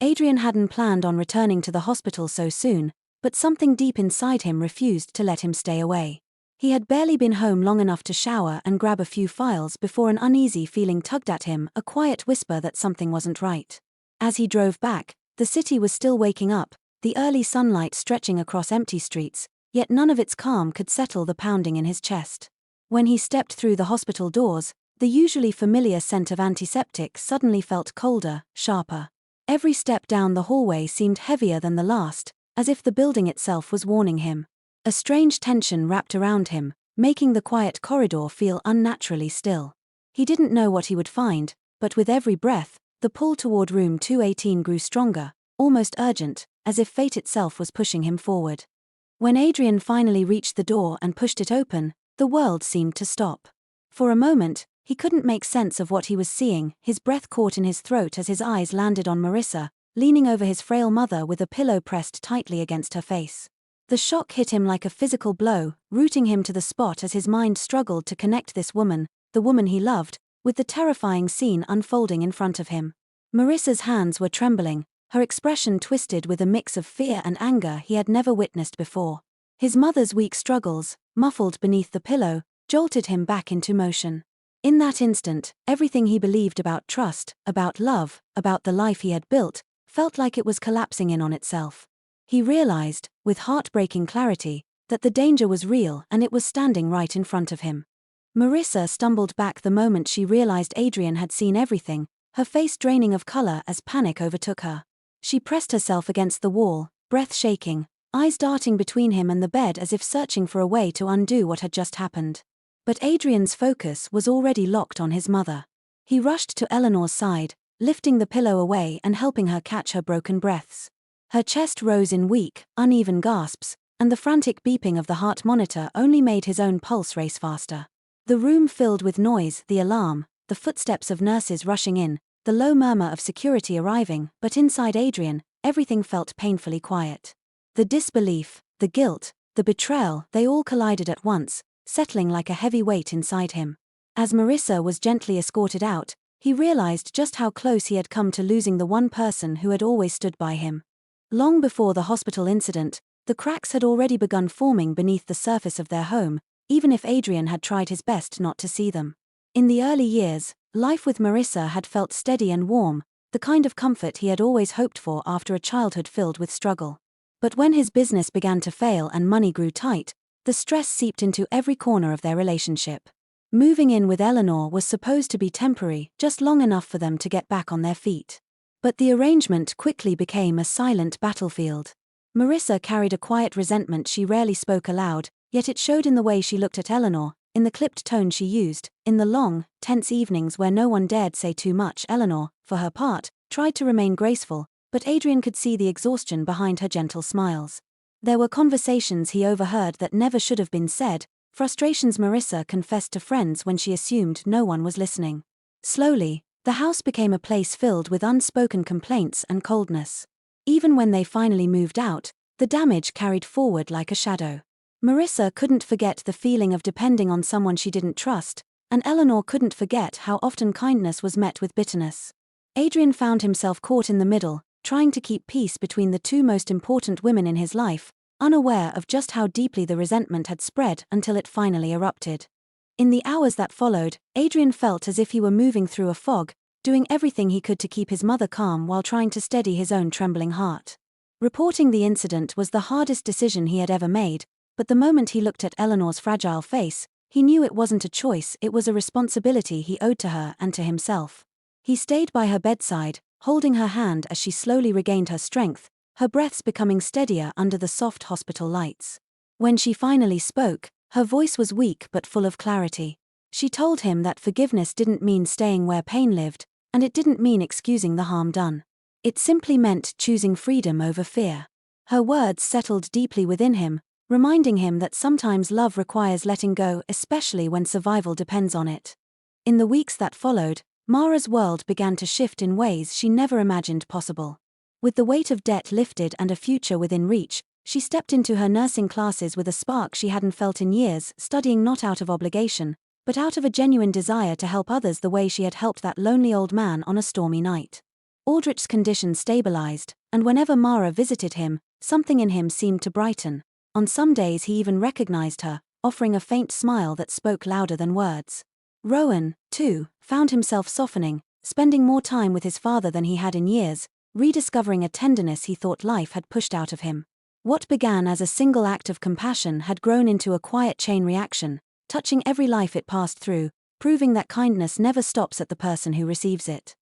Adrian hadn't planned on returning to the hospital so soon, but something deep inside him refused to let him stay away. He had barely been home long enough to shower and grab a few files before an uneasy feeling tugged at him, a quiet whisper that something wasn't right. As he drove back, the city was still waking up, the early sunlight stretching across empty streets, yet none of its calm could settle the pounding in his chest. When he stepped through the hospital doors, the usually familiar scent of antiseptic suddenly felt colder, sharper. Every step down the hallway seemed heavier than the last, as if the building itself was warning him. A strange tension wrapped around him, making the quiet corridor feel unnaturally still. He didn't know what he would find, but with every breath, the pull toward room 218 grew stronger, almost urgent, as if fate itself was pushing him forward. When Adrian finally reached the door and pushed it open, the world seemed to stop. For a moment, he couldn't make sense of what he was seeing, his breath caught in his throat as his eyes landed on Marissa, leaning over his frail mother with a pillow pressed tightly against her face. The shock hit him like a physical blow, rooting him to the spot as his mind struggled to connect this woman, the woman he loved, with the terrifying scene unfolding in front of him. Marissa's hands were trembling, her expression twisted with a mix of fear and anger he had never witnessed before. His mother's weak struggles, muffled beneath the pillow, jolted him back into motion. In that instant, everything he believed about trust, about love, about the life he had built, felt like it was collapsing in on itself. He realized, with heartbreaking clarity, that the danger was real and it was standing right in front of him. Marissa stumbled back the moment she realized Adrian had seen everything, her face draining of color as panic overtook her. She pressed herself against the wall, breath shaking, eyes darting between him and the bed as if searching for a way to undo what had just happened. But Adrian's focus was already locked on his mother. He rushed to Eleanor's side, lifting the pillow away and helping her catch her broken breaths. Her chest rose in weak, uneven gasps, and the frantic beeping of the heart monitor only made his own pulse race faster. The room filled with noise, the alarm, the footsteps of nurses rushing in, the low murmur of security arriving, but inside Adrian, everything felt painfully quiet. The disbelief, the guilt, the betrayal, they all collided at once, settling like a heavy weight inside him. As Marissa was gently escorted out, he realized just how close he had come to losing the one person who had always stood by him. Long before the hospital incident, the cracks had already begun forming beneath the surface of their home, even if Adrian had tried his best not to see them. In the early years, life with Marissa had felt steady and warm, the kind of comfort he had always hoped for after a childhood filled with struggle. But when his business began to fail and money grew tight, the stress seeped into every corner of their relationship. Moving in with Eleanor was supposed to be temporary, just long enough for them to get back on their feet. But the arrangement quickly became a silent battlefield. Marissa carried a quiet resentment she rarely spoke aloud, yet it showed in the way she looked at Eleanor, in the clipped tone she used, in the long, tense evenings where no one dared say too much. Eleanor, for her part, tried to remain graceful, but Adrian could see the exhaustion behind her gentle smiles. There were conversations he overheard that never should have been said, frustrations Marissa confessed to friends when she assumed no one was listening. Slowly, the house became a place filled with unspoken complaints and coldness. Even when they finally moved out, the damage carried forward like a shadow. Marissa couldn't forget the feeling of depending on someone she didn't trust, and Eleanor couldn't forget how often kindness was met with bitterness. Adrian found himself caught in the middle, trying to keep peace between the two most important women in his life, unaware of just how deeply the resentment had spread until it finally erupted. In the hours that followed, Adrian felt as if he were moving through a fog, doing everything he could to keep his mother calm while trying to steady his own trembling heart. Reporting the incident was the hardest decision he had ever made, but the moment he looked at Eleanor's fragile face, he knew it wasn't a choice, it was a responsibility he owed to her and to himself. He stayed by her bedside, holding her hand as she slowly regained her strength, her breaths becoming steadier under the soft hospital lights. When she finally spoke, her voice was weak but full of clarity. She told him that forgiveness didn't mean staying where pain lived, and it didn't mean excusing the harm done. It simply meant choosing freedom over fear. Her words settled deeply within him, reminding him that sometimes love requires letting go, especially when survival depends on it. In the weeks that followed, Mara's world began to shift in ways she never imagined possible. With the weight of debt lifted and a future within reach, she stepped into her nursing classes with a spark she hadn't felt in years, studying not out of obligation, but out of a genuine desire to help others the way she had helped that lonely old man on a stormy night. Aldrich's condition stabilized, and whenever Mara visited him, something in him seemed to brighten. On some days he even recognized her, offering a faint smile that spoke louder than words. Rowan, too, found himself softening, spending more time with his father than he had in years, rediscovering a tenderness he thought life had pushed out of him. What began as a single act of compassion had grown into a quiet chain reaction, touching every life it passed through, proving that kindness never stops at the person who receives it.